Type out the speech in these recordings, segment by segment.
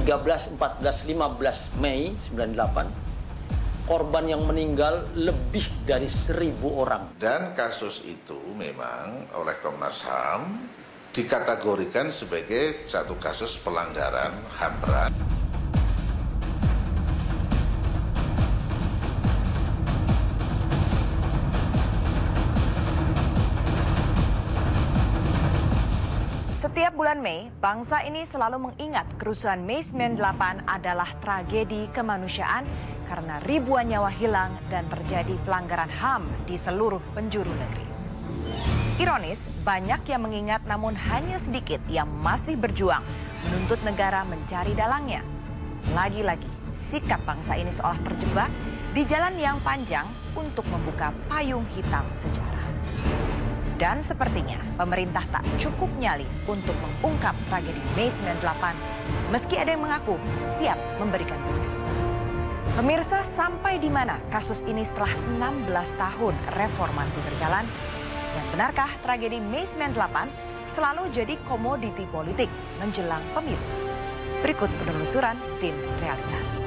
13, 14, 15 Mei 98, korban yang meninggal lebih dari 1.000 orang. Dan kasus itu memang oleh Komnas HAM dikategorikan sebagai satu kasus pelanggaran HAM berat. Setiap bulan Mei, bangsa ini selalu mengingat kerusuhan Mei 98 adalah tragedi kemanusiaan karena ribuan nyawa hilang dan terjadi pelanggaran HAM di seluruh penjuru negeri. Ironis, banyak yang mengingat namun hanya sedikit yang masih berjuang menuntut negara mencari dalangnya. Lagi-lagi, sikap bangsa ini seolah terjebak di jalan yang panjang untuk membuka payung hitam sejarah. Dan sepertinya pemerintah tak cukup nyali untuk mengungkap tragedi Mei 98 meski ada yang mengaku siap memberikan bukti. Pemirsa, sampai di mana kasus ini setelah 16 tahun reformasi berjalan? Dan benarkah tragedi Mei 98 selalu jadi komoditi politik menjelang pemilu? Berikut penelusuran tim Realitas.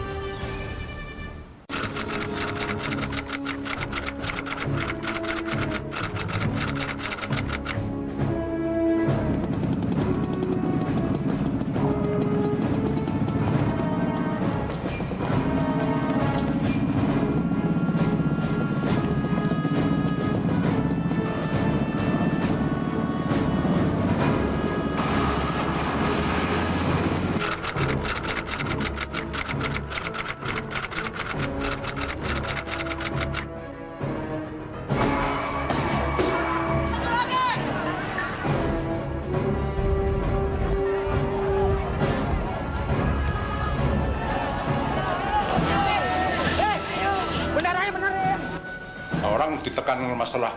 Orang ditekan masalah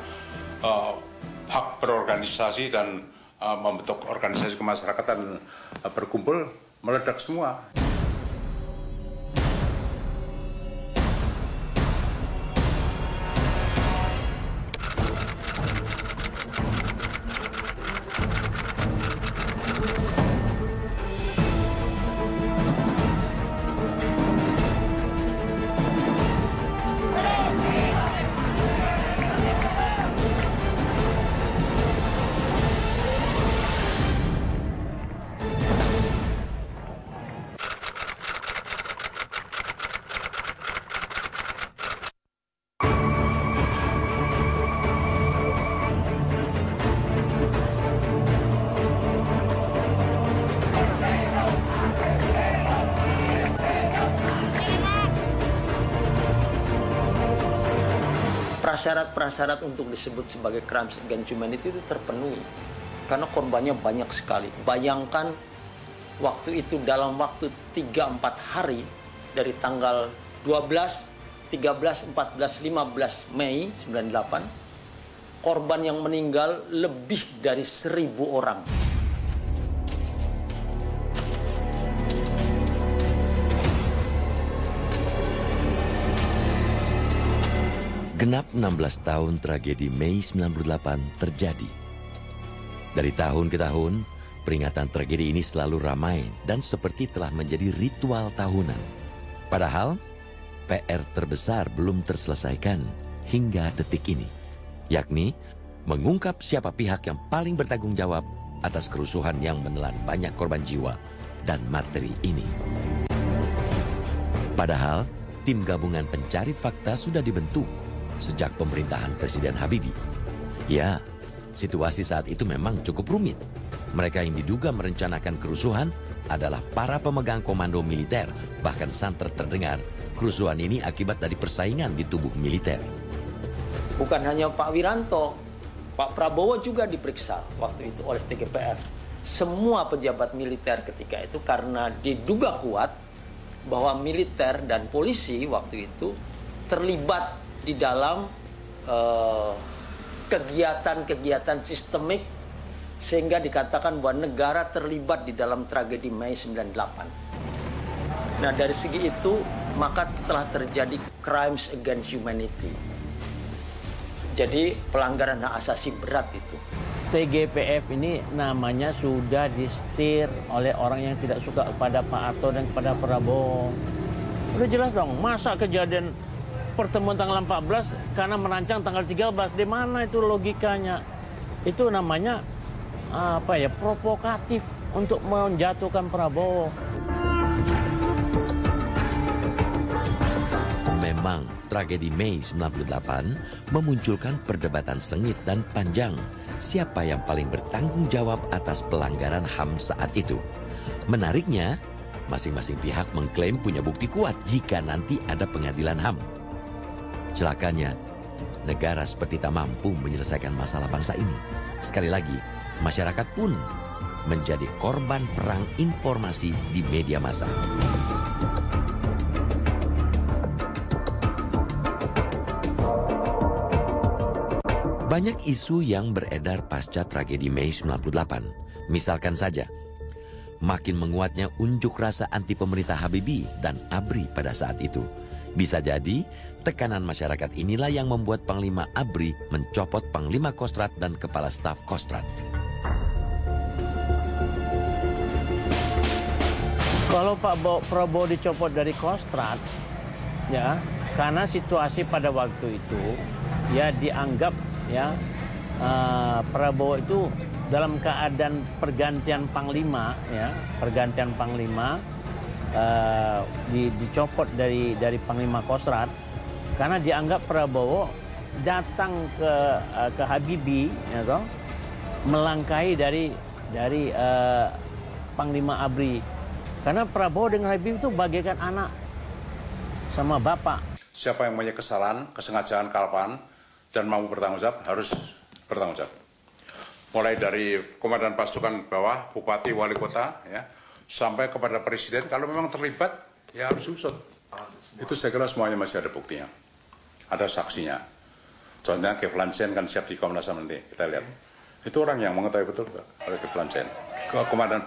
hak berorganisasi dan membentuk organisasi kemasyarakatan berkumpul, meledak semua. Prasyarat-prasyarat untuk disebut sebagai crimes against humanity itu terpenuhi karena korbannya banyak sekali. Bayangkan waktu itu dalam waktu 3-4 hari dari tanggal 12, 13, 14, 15 Mei 98, korban yang meninggal lebih dari 1.000 orang. Genap 16 tahun tragedi Mei 98 terjadi. Dari tahun ke tahun, peringatan tragedi ini selalu ramai dan seperti telah menjadi ritual tahunan. Padahal, PR terbesar belum terselesaikan hingga detik ini, yakni mengungkap siapa pihak yang paling bertanggung jawab atas kerusuhan yang menelan banyak korban jiwa dan materi ini. Padahal, tim gabungan pencari fakta sudah dibentuk sejak pemerintahan Presiden Habibie. Ya, situasi saat itu memang cukup rumit. Mereka yang diduga merencanakan kerusuhan adalah para pemegang komando militer. Bahkan santer terdengar kerusuhan ini akibat dari persaingan di tubuh militer. Bukan hanya Pak Wiranto, Pak Prabowo juga diperiksa waktu itu oleh TGPF. Semua pejabat militer ketika itu karena diduga kuat bahwa militer dan polisi waktu itu terlibat di dalam kegiatan-kegiatan sistemik sehingga dikatakan bahwa negara terlibat di dalam tragedi Mei 98. Nah, dari segi itu maka telah terjadi crimes against humanity. Jadi pelanggaran hak asasi berat itu. TGPF ini namanya sudah disetir oleh orang yang tidak suka kepada Pak Harto dan kepada Prabowo. Udah jelas dong, masa kejadian pertemuan tanggal 14 karena merancang tanggal 13, di mana itu logikanya? Itu namanya provokatif untuk menjatuhkan Prabowo. Memang tragedi Mei 98 memunculkan perdebatan sengit dan panjang siapa yang paling bertanggung jawab atas pelanggaran HAM saat itu. Menariknya, masing-masing pihak mengklaim punya bukti kuat jika nanti ada pengadilan HAM. Celakanya, negara seperti tak mampu menyelesaikan masalah bangsa ini. Sekali lagi, masyarakat pun menjadi korban perang informasi di media massa. Banyak isu yang beredar pasca tragedi Mei 98. Misalkan saja, makin menguatnya unjuk rasa anti pemerintah Habibie dan ABRI pada saat itu. Bisa jadi, tekanan masyarakat inilah yang membuat Panglima ABRI mencopot Panglima Kostrad dan Kepala Staf Kostrad. Kalau Pak Prabowo dicopot dari Kostrad, ya, karena situasi pada waktu itu, ya dianggap Prabowo itu dalam keadaan pergantian panglima, dicopot dari panglima Kostrad karena dianggap Prabowo datang ke Habibie, melangkahi dari panglima ABRI, karena Prabowo dengan Habibie itu bagaikan anak sama bapak. Siapa yang punya kesalahan, kesengajaan, kelupaan dan mau bertanggung jawab harus bertanggung jawab. Mulai dari komandan pasukan bawah, bupati, wali kota, ya, sampai kepada presiden. Kalau memang terlibat, ya harus usut. Itu saya kira semuanya masih ada buktinya, ada saksinya. Contohnya Keflan Zen kan siap di Komnas HAM nanti kita lihat. Itu orang yang mengetahui betul oleh Keflan Zen.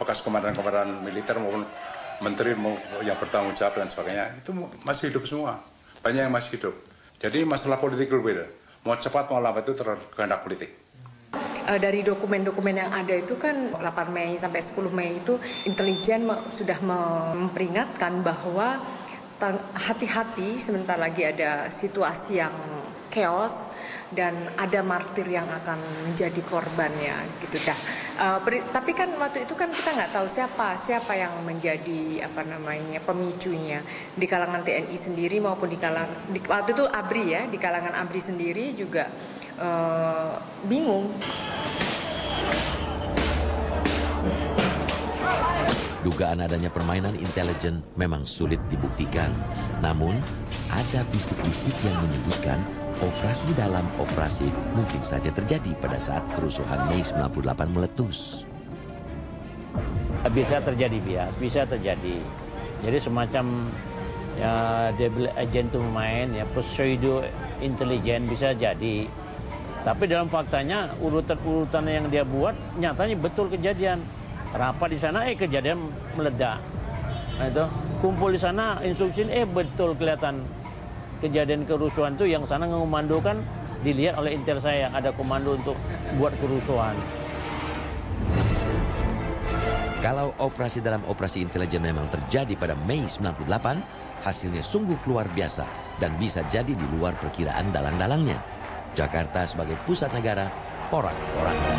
Bekas komandan militer maupun menteri yang bertanggung jawab dan sebagainya itu masih hidup semua. Banyak yang masih hidup. Jadi masalah politik berbeda. Mau cepat mau lambat itu terkehendak politik. Dari dokumen-dokumen yang ada itu kan 8 Mei sampai 10 Mei itu intelijen sudah memperingatkan bahwa hati-hati sebentar lagi ada situasi yang chaos dan ada martir yang akan menjadi korbannya gitu dah. Tapi kan waktu itu kan kita nggak tahu siapa yang menjadi pemicunya di kalangan TNI sendiri maupun waktu itu ABRI, ya, di kalangan ABRI sendiri juga bingung. Dugaan adanya permainan intelijen memang sulit dibuktikan. Namun, ada bisik-bisik yang menyebutkan operasi dalam operasi mungkin saja terjadi pada saat kerusuhan Mei 98 meletus. Bisa terjadi, bisa terjadi. Jadi semacam double agent itu main, ya, pseudo intelijen bisa jadi. Tapi dalam faktanya urutan-urutan yang dia buat nyatanya betul kejadian. Rapat di sana kejadian meledak. Nah, itu kumpul di sana instruksi betul kelihatan kejadian kerusuhan itu yang sana mengomandokan dilihat oleh intel saya ada komando untuk buat kerusuhan. Kalau operasi dalam operasi intelijen memang terjadi pada Mei 98, hasilnya sungguh luar biasa dan bisa jadi di luar perkiraan dalang-dalangnya. Jakarta sebagai pusat negara, porak-poranda.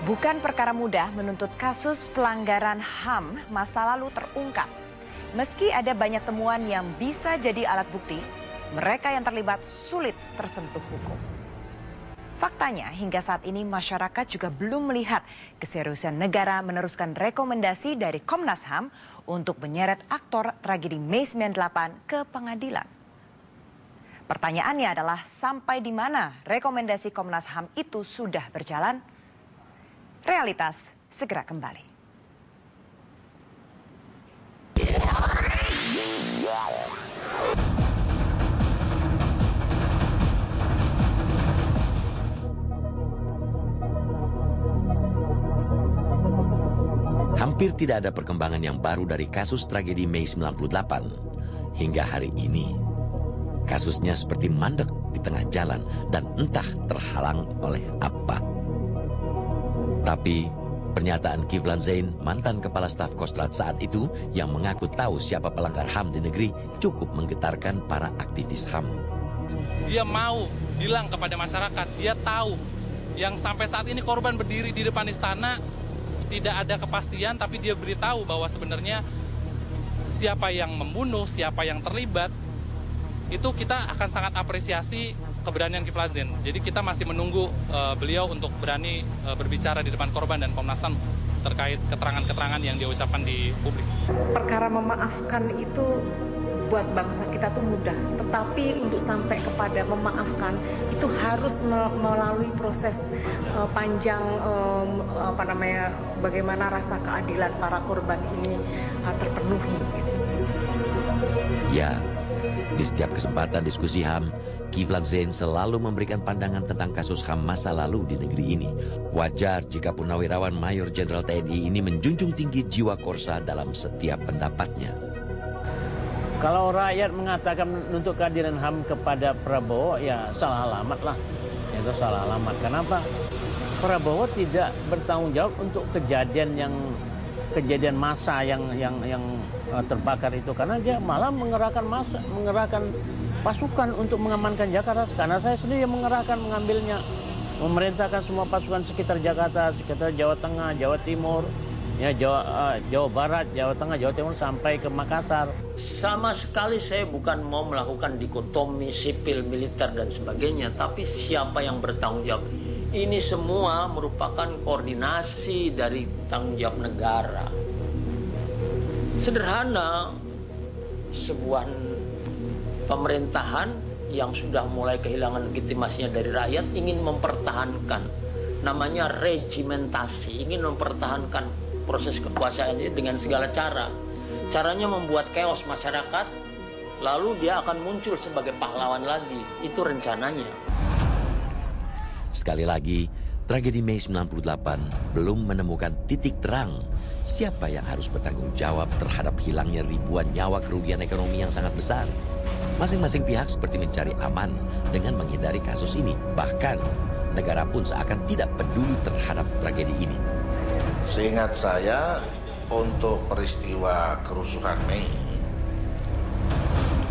Bukan perkara mudah menuntut kasus pelanggaran HAM masa lalu terungkap. Meski ada banyak temuan yang bisa jadi alat bukti, mereka yang terlibat sulit tersentuh hukum. Faktanya hingga saat ini masyarakat juga belum melihat keseriusan negara meneruskan rekomendasi dari Komnas HAM untuk menyeret aktor tragedi Mei 98 ke pengadilan. Pertanyaannya adalah sampai di mana rekomendasi Komnas HAM itu sudah berjalan? Realitas segera kembali. Hampir tidak ada perkembangan yang baru dari kasus tragedi Mei 98. Hingga hari ini, kasusnya seperti mandek di tengah jalan dan entah terhalang oleh apa. Tapi pernyataan Kiflan Zain, mantan kepala staf Kostrad saat itu, yang mengaku tahu siapa pelanggar HAM di negeri, cukup menggetarkan para aktivis HAM. Dia mau bilang kepada masyarakat, dia tahu yang sampai saat ini korban berdiri di depan istana, tidak ada kepastian, tapi dia beritahu bahwa sebenarnya siapa yang membunuh, siapa yang terlibat, itu kita akan sangat apresiasi keberanian Kiflan Zain. Jadi kita masih menunggu beliau untuk berani berbicara di depan korban dan Komnas HAM terkait keterangan-keterangan yang dia ucapkan di publik. Perkara memaafkan itu buat bangsa kita tuh mudah, tetapi untuk sampai kepada memaafkan itu harus melalui proses panjang, bagaimana rasa keadilan para korban ini terpenuhi. Gitu. Ya, di setiap kesempatan diskusi HAM, Kiflan Zain selalu memberikan pandangan tentang kasus HAM masa lalu di negeri ini. Wajar jika Purnawirawan Mayor Jenderal TNI ini menjunjung tinggi jiwa korsa dalam setiap pendapatnya. Kalau rakyat mengatakan untuk keadilan HAM kepada Prabowo, ya salah alamat lah. Itu salah alamat. Kenapa? Prabowo tidak bertanggung jawab untuk kejadian massa yang terbakar itu, karena dia malah mengerahkan pasukan untuk mengamankan Jakarta. Karena saya sendiri yang mengambilnya, memerintahkan semua pasukan sekitar Jakarta, sekitar Jawa Tengah, Jawa Timur, ya Jawa Barat, Jawa Tengah, Jawa Timur sampai ke Makassar. Sama sekali saya bukan mau melakukan dikotomi sipil, militer dan sebagainya, tapi siapa yang bertanggung jawab? Ini semua merupakan koordinasi dari tanggung jawab negara. Sederhana, sebuah pemerintahan yang sudah mulai kehilangan legitimasinya dari rakyat ingin mempertahankan, namanya regimentasi, ingin mempertahankan proses kekuasaan ini dengan segala cara. Caranya membuat chaos masyarakat, lalu dia akan muncul sebagai pahlawan lagi. Itu rencananya. Sekali lagi, tragedi Mei 98 belum menemukan titik terang siapa yang harus bertanggung jawab terhadap hilangnya ribuan nyawa kerugian ekonomi yang sangat besar. Masing-masing pihak seperti mencari aman dengan menghindari kasus ini. Bahkan, negara pun seakan tidak peduli terhadap tragedi ini. Seingat saya, untuk peristiwa kerusuhan Mei,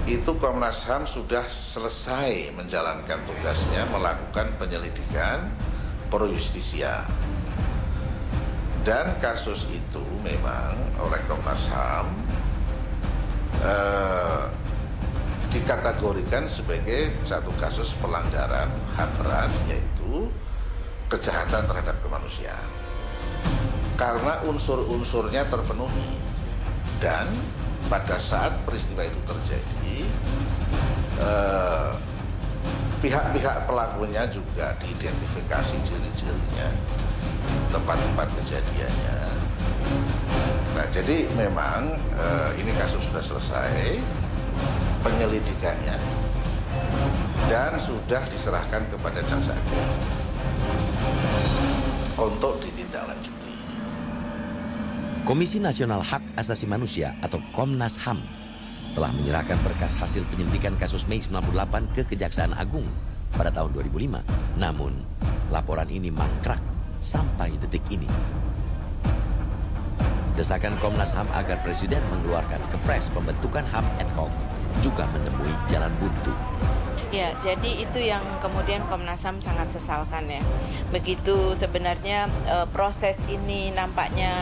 itu Komnas HAM sudah selesai menjalankan tugasnya melakukan penyelidikan pro justisia. Dan kasus itu memang oleh Komnas HAM dikategorikan sebagai satu kasus pelanggaran HAM berat, yaitu kejahatan terhadap kemanusiaan. Karena unsur-unsurnya terpenuhi. Dan pada saat peristiwa itu terjadi, pihak-pihak pelakunya juga diidentifikasi ciri-cirinya, tempat-tempat kejadiannya. Nah, jadi memang ini kasus sudah selesai penyelidikannya dan sudah diserahkan kepada jaksa agung untuk ditindaklanjuti. Komisi Nasional Hak Asasi Manusia atau Komnas HAM telah menyerahkan berkas hasil penyelidikan kasus Mei 98 ke Kejaksaan Agung pada tahun 2005. Namun, laporan ini mangkrak sampai detik ini. Desakan Komnas HAM agar Presiden mengeluarkan kepres pembentukan HAM ad hoc juga menemui jalan buntu. Ya, jadi itu yang kemudian Komnas HAM sangat sesalkan ya. Begitu sebenarnya proses ini nampaknya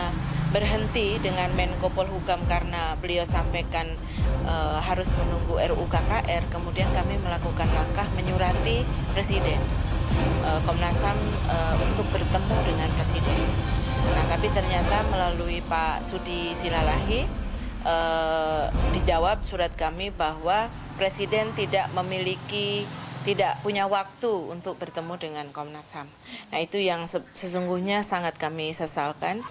berhenti dengan Menko Polhukam karena beliau sampaikan harus menunggu RUU KKR, kemudian kami melakukan langkah menyurati Presiden, Komnas HAM untuk bertemu dengan Presiden. Nah, tapi ternyata melalui Pak Sudi Silalahi dijawab surat kami bahwa Presiden tidak punya waktu untuk bertemu dengan Komnas HAM. Nah, itu yang sesungguhnya sangat kami sesalkan.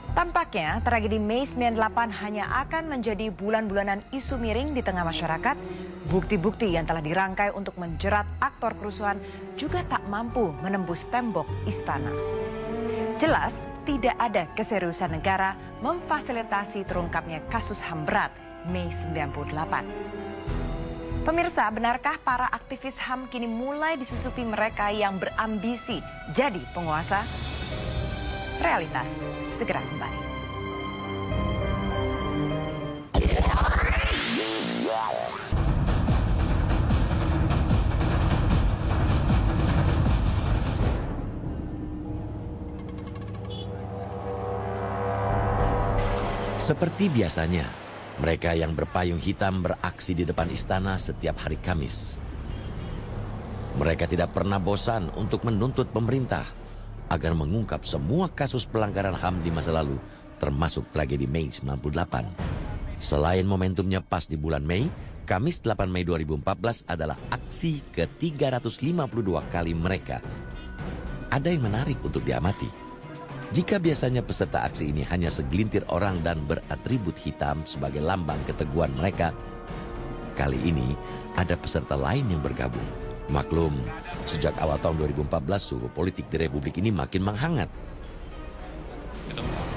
Tampaknya tragedi Mei 98 hanya akan menjadi bulan-bulanan isu miring di tengah masyarakat. Bukti-bukti yang telah dirangkai untuk menjerat aktor kerusuhan juga tak mampu menembus tembok istana. Jelas tidak ada keseriusan negara memfasilitasi terungkapnya kasus HAM berat Mei 98. Pemirsa, benarkah para aktivis HAM kini mulai disusupi mereka yang berambisi jadi penguasa? Realitas segera kembali. Seperti biasanya, mereka yang berpayung hitam beraksi di depan istana setiap hari Kamis. Mereka tidak pernah bosan untuk menuntut pemerintah agar mengungkap semua kasus pelanggaran HAM di masa lalu, termasuk tragedi Mei 98. Selain momentumnya pas di bulan Mei, Kamis 8 Mei 2014 adalah aksi ke-352 kali mereka. Ada yang menarik untuk diamati. Jika biasanya peserta aksi ini hanya segelintir orang dan beratribut hitam sebagai lambang keteguhan mereka, kali ini ada peserta lain yang bergabung. Maklum, sejak awal tahun 2014 suhu politik di Republik ini makin menghangat.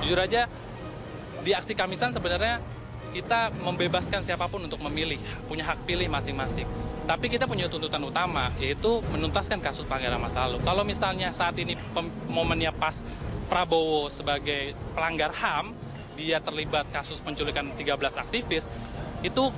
Jujur aja, di aksi Kamisan sebenarnya kita membebaskan siapapun untuk memilih, punya hak pilih masing-masing. Tapi kita punya tuntutan utama, yaitu menuntaskan kasus pelanggaran masa lalu. Kalau misalnya saat ini momennya pas Prabowo sebagai pelanggar HAM, dia terlibat kasus penculikan 13 aktivis, itu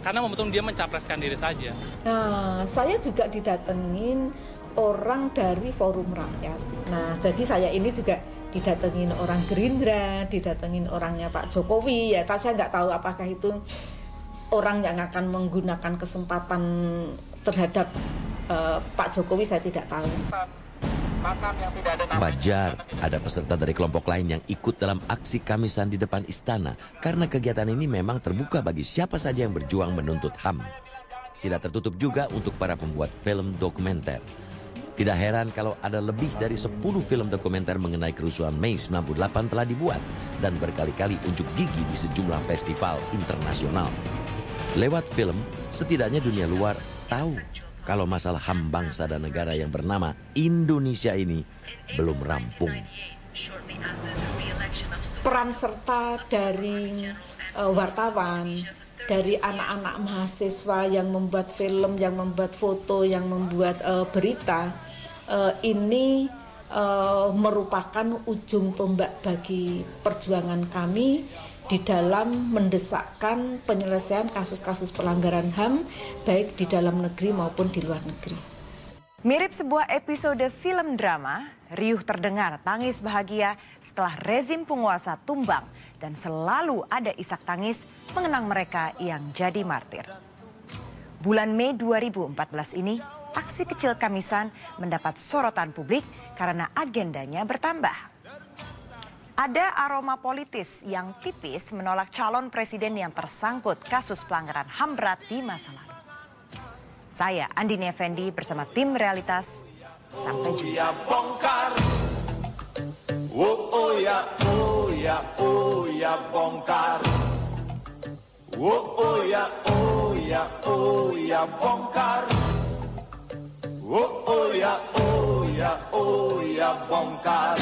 karena momentum dia mencapreskan diri saja. Nah, saya juga didatengin orang dari Forum Rakyat. Nah, jadi saya ini juga didatengin orang Gerindra, didatengin orangnya Pak Jokowi. Ya, saya nggak tahu apakah itu orang yang akan menggunakan kesempatan terhadap Pak Jokowi, saya tidak tahu. Wajar ada peserta dari kelompok lain yang ikut dalam aksi Kamisan di depan istana karena kegiatan ini memang terbuka bagi siapa saja yang berjuang menuntut HAM. Tidak tertutup juga untuk para pembuat film dokumenter. Tidak heran kalau ada lebih dari 10 film dokumenter mengenai kerusuhan Mei 98 telah dibuat dan berkali-kali unjuk gigi di sejumlah festival internasional. Lewat film, setidaknya dunia luar tahu kalau masalah HAM bangsa dan negara yang bernama Indonesia ini belum rampung. Peran serta dari wartawan, dari anak-anak mahasiswa yang membuat film, yang membuat foto, yang membuat berita, ini merupakan ujung tombak bagi perjuangan kami di dalam mendesakkan penyelesaian kasus-kasus pelanggaran HAM baik di dalam negeri maupun di luar negeri. Mirip sebuah episode film drama, riuh terdengar tangis bahagia setelah rezim penguasa tumbang dan selalu ada isak tangis mengenang mereka yang jadi martir. Bulan Mei 2014 ini, aksi kecil Kamisan mendapat sorotan publik karena agendanya bertambah. Ada aroma politis yang tipis menolak calon presiden yang tersangkut kasus pelanggaran HAM berat di masa lalu. Saya Andini Effendi bersama tim Realitas. Sampai jumpa. Bongkar. Oh ya, oh ya, oh ya, bongkar. Oh ya, oh ya, oh ya, bongkar. Oh ya, oh ya, oh ya, bongkar.